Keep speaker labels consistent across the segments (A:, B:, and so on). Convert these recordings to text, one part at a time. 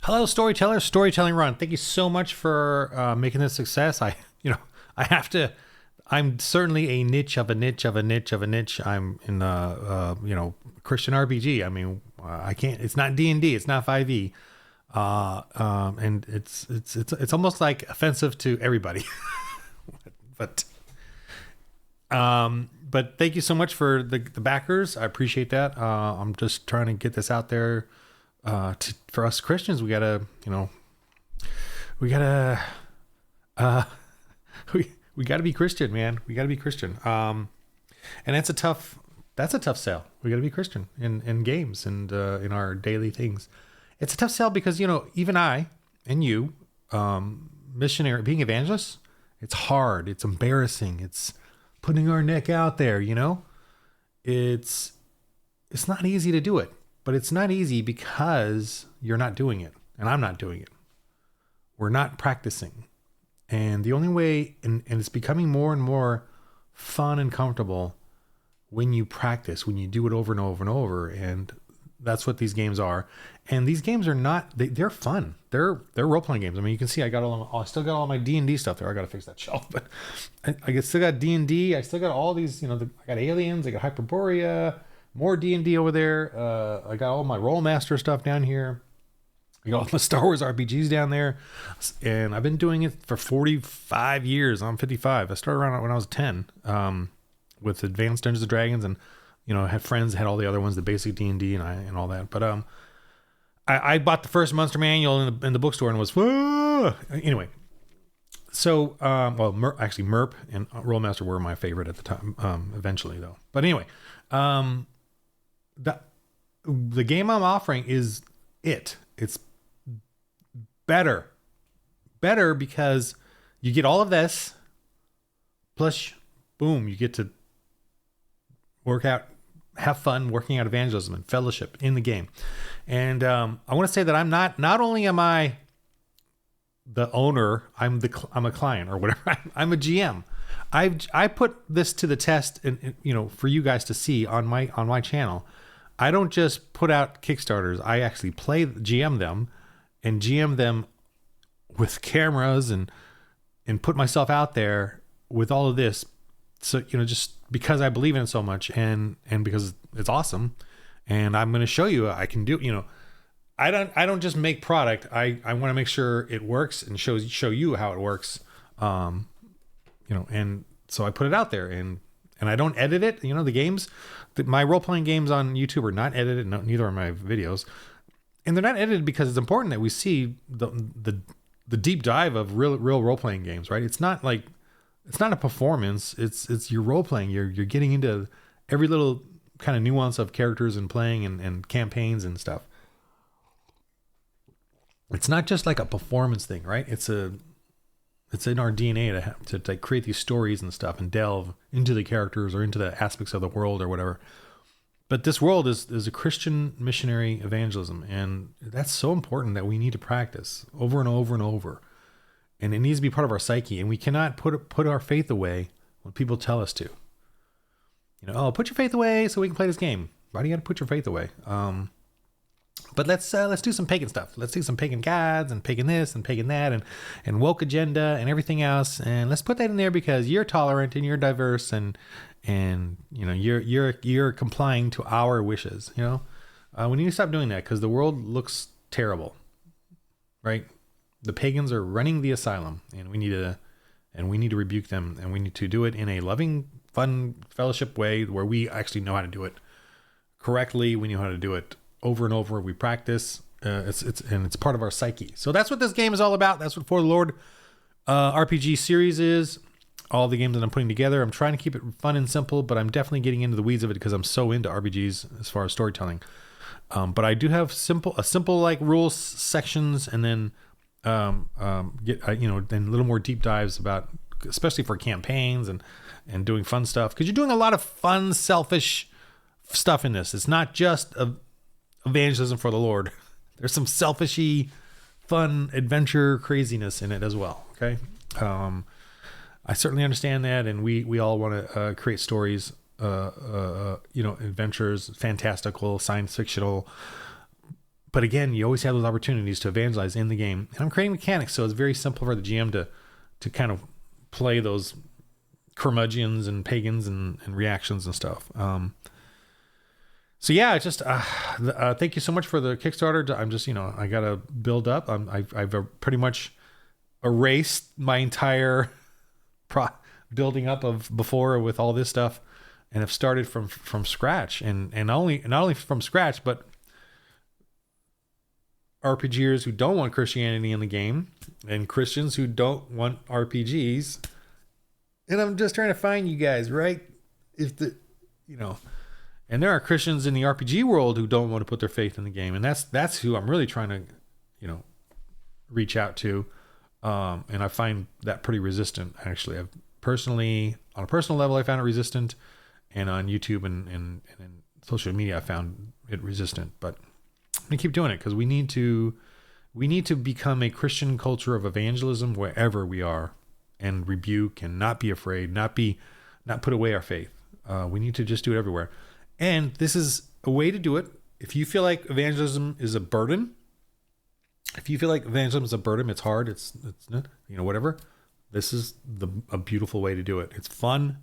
A: Hello, storytellers, storytelling run. Thank you so much for making this a success. I have to. I'm certainly a niche of a niche of a niche of a niche. I'm in the Christian RPG. I mean, I can't. It's not D&D. It's not 5e. And it's almost like offensive to everybody. but but thank you so much for the backers. I appreciate that. I'm just trying to get this out there. For us Christians, we gotta we gotta be Christian, man. We gotta be Christian. And that's a tough sell. We gotta be Christian in games and in our daily things. It's a tough sell because even I and you, missionary, being evangelists, it's hard. It's embarrassing. It's putting our neck out there. It's not easy to do it. But it's not easy because you're not doing it, and I'm not doing it. We're not practicing. And the only way, and it's becoming more and more fun and comfortable when you practice, when you do it over and over and over. And that's what these games are. And these games are not, they're fun. They're role-playing games. I mean, you can see I still got all my D&D stuff there. I got to fix that shelf. But I still got D&D. I still got all these, I got aliens. I got Hyperborea. More D&D over there. I got all my Rollmaster stuff down here. I got all my Star Wars RPGs down there. And I've been doing it for 45 years. I'm 55. I started around when I was 10 with Advanced Dungeons & Dragons. And, I had friends that had all the other ones, the basic D&D and all that. But I bought the first Monster Manual in the bookstore and was, whoa! Anyway. So, actually MERP and Rollmaster were my favorite at the time, eventually though. But anyway, the game I'm offering is it's better because you get all of this plus boom, you get to have fun working out evangelism and fellowship in the game. And I want to say that I'm not only am I the owner, I'm a client or whatever. I'm a GM. I put this to the test and for you guys to see on my channel. I don't just put out Kickstarters. I actually GM them with cameras and put myself out there with all of this. So, just because I believe in it so much and because it's awesome and I'm going to show you I can do, I don't just make product. I want to make sure it works and show you how it works. And so I put it out there and I don't edit it. The games, my role-playing games on YouTube are not edited. No, neither are my videos. And they're not edited because it's important that we see the deep dive of real role-playing games, right? It's not a performance. It's your role-playing. You're getting into every little kind of nuance of characters and playing and campaigns and stuff. It's not just like a performance thing, right? It's in our DNA to create these stories and stuff and delve into the characters or into the aspects of the world or whatever. But this world is a Christian missionary evangelism. And that's so important that we need to practice over and over and over. And it needs to be part of our psyche. And we cannot put our faith away when people tell us to. Put your faith away so we can play this game. Why do you got to put your faith away? But let's do some pagan stuff. Let's do some pagan gods and pagan this and pagan that and woke agenda and everything else. And let's put that in there because you're tolerant and you're diverse and you're complying to our wishes. We need to stop doing that because the world looks terrible, right? The pagans are running the asylum, and we need to rebuke them, and we need to do it in a loving, fun fellowship way where we actually know how to do it correctly. We know how to do it over and over. We practice. It's part of our psyche. So that's what this game is all about. That's what For the Lord RPG series is. All the games that I'm putting together. I'm trying to keep it fun and simple, but I'm definitely getting into the weeds of it because I'm so into RPGs as far as storytelling. But I do have simple like rules sections, and then then a little more deep dives about, especially for campaigns and doing fun stuff, because you're doing a lot of fun, selfish stuff in this. It's not just evangelism for the Lord. There's some selfishy, fun adventure craziness in it as well. Okay. I certainly understand that. And we all want to create stories, adventures, fantastical, science fictional, but again, you always have those opportunities to evangelize in the game. And I'm creating mechanics, so it's very simple for the GM to kind of play those curmudgeons and pagans and reactions and stuff. So yeah, just thank you so much for the Kickstarter. I'm just, I gotta build up. I've pretty much erased my entire building up of before with all this stuff, and have started from scratch, and not only from scratch, but RPGers who don't want Christianity in the game, and Christians who don't want RPGs. And I'm just trying to find you guys, right? And there are Christians in the RPG world who don't want to put their faith in the game, and that's who I'm really trying to, reach out to. And I find that pretty resistant, actually. I've personally, on a personal level, I found it resistant, and on YouTube and in social media, I found it resistant. But I'm gonna keep doing it, because we need to become a Christian culture of evangelism wherever we are, and rebuke and not be afraid, not put away our faith. We need to just do it everywhere. And this is a way to do it. If you feel like evangelism is a burden, it's hard, it's whatever, this is a beautiful way to do it. It's fun.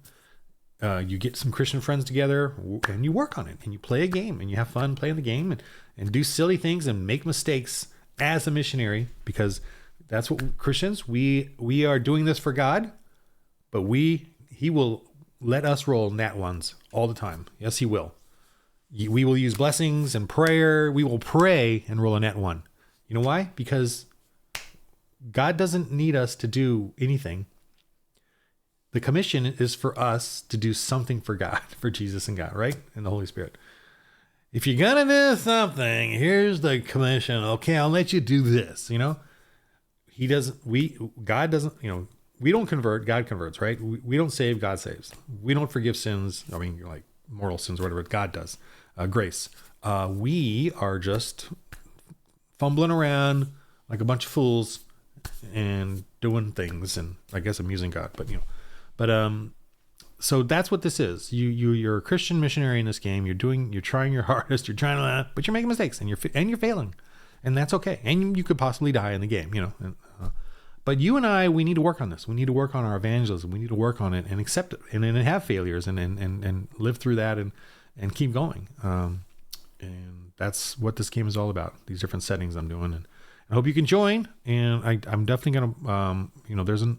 A: You get some Christian friends together and you work on it, and you play a game, and you have fun playing the game, and do silly things and make mistakes as a missionary, because that's what Christians, we are doing this for God, but he will let us roll nat ones all the time. Yes, he will. We will use blessings and prayer. We will pray and roll a nat one. You know why? Because God doesn't need us to do anything. The commission is for us to do something for God, for Jesus and God, right? And the Holy Spirit. If you're going to do something, here's the commission. Okay, I'll let you do this, God doesn't, we don't convert, God converts, right? We don't save, God saves. We don't forgive sins. I mean, like moral sins or whatever, God does. Grace. We are just fumbling around like a bunch of fools and doing things, and I guess amusing God, so that's what this is. You're a Christian missionary in this game. You're trying your hardest. You're trying to, but you're making mistakes, and you're failing, and that's okay. And you could possibly die in the game, But you and I, we need to work on this. We need to work on our evangelism. We need to work on it and accept it, and have failures, and live through that, and keep going. And that's what this game is all about. These different settings I'm doing, and I hope you can join. And I'm definitely gonna,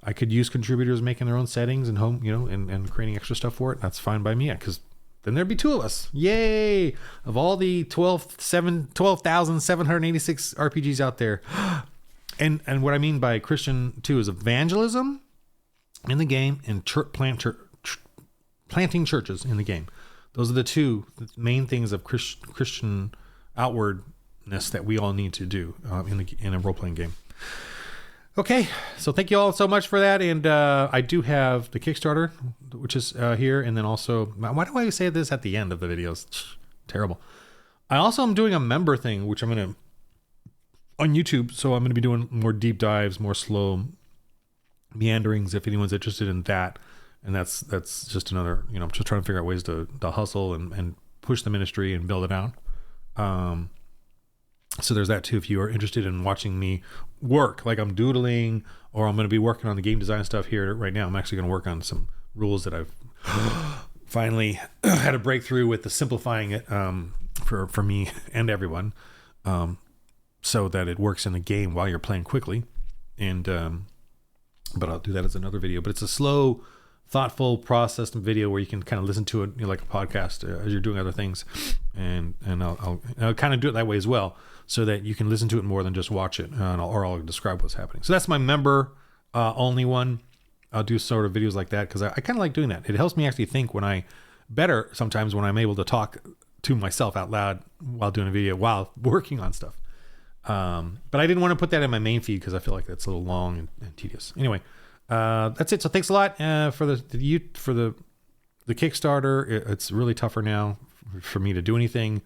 A: I could use contributors making their own settings and home, and creating extra stuff for it. That's fine by me, because then there'd be two of us. Yay! Of all the 12,786 RPGs out there. And what I mean by Christian too is evangelism in the game, and planting churches in the game. Those are the two main things of Christian outwardness that we all need to do in a role-playing game. Okay, so thank you all so much for that. And I do have the Kickstarter, which is here, and then also, why do I say this at the end of the videos? Terrible. I also am doing a member thing, which I'm going to on YouTube, so I'm going to be doing more deep dives, more slow meanderings, if anyone's interested in that. And that's just another, I'm just trying to figure out ways to hustle and push the ministry and build it out. So there's that too. If you are interested in watching me work, like I'm doodling, or I'm going to be working on the game design stuff here right now. I'm actually going to work on some rules that I've finally had a breakthrough with, the simplifying it for me and everyone. So that it works in the game while you're playing quickly. And but I'll do that as another video. But it's a slow, thoughtful, processed video where you can kind of listen to it, like a podcast, as you're doing other things. And I'll kind of do it that way as well, so that you can listen to it more than just watch it, or I'll describe what's happening. So that's my member only one. I'll do sort of videos like that, because I kind of like doing that. It helps me actually think better sometimes when I'm able to talk to myself out loud while doing a video, while working on stuff. But I didn't want to put that in my main feed, because I feel like that's a little long and tedious. Anyway, that's it. So thanks a lot for the Kickstarter. It's really tougher now for me to do anything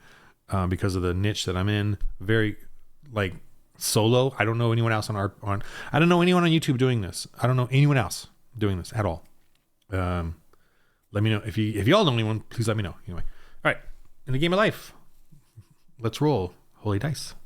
A: because of the niche that I'm in. Very solo. I don't know anyone else I don't know anyone on YouTube doing this. I don't know anyone else doing this at all. Let me know if y'all know anyone. Please let me know. Anyway, all right. In the game of life, let's roll. Holy Dice.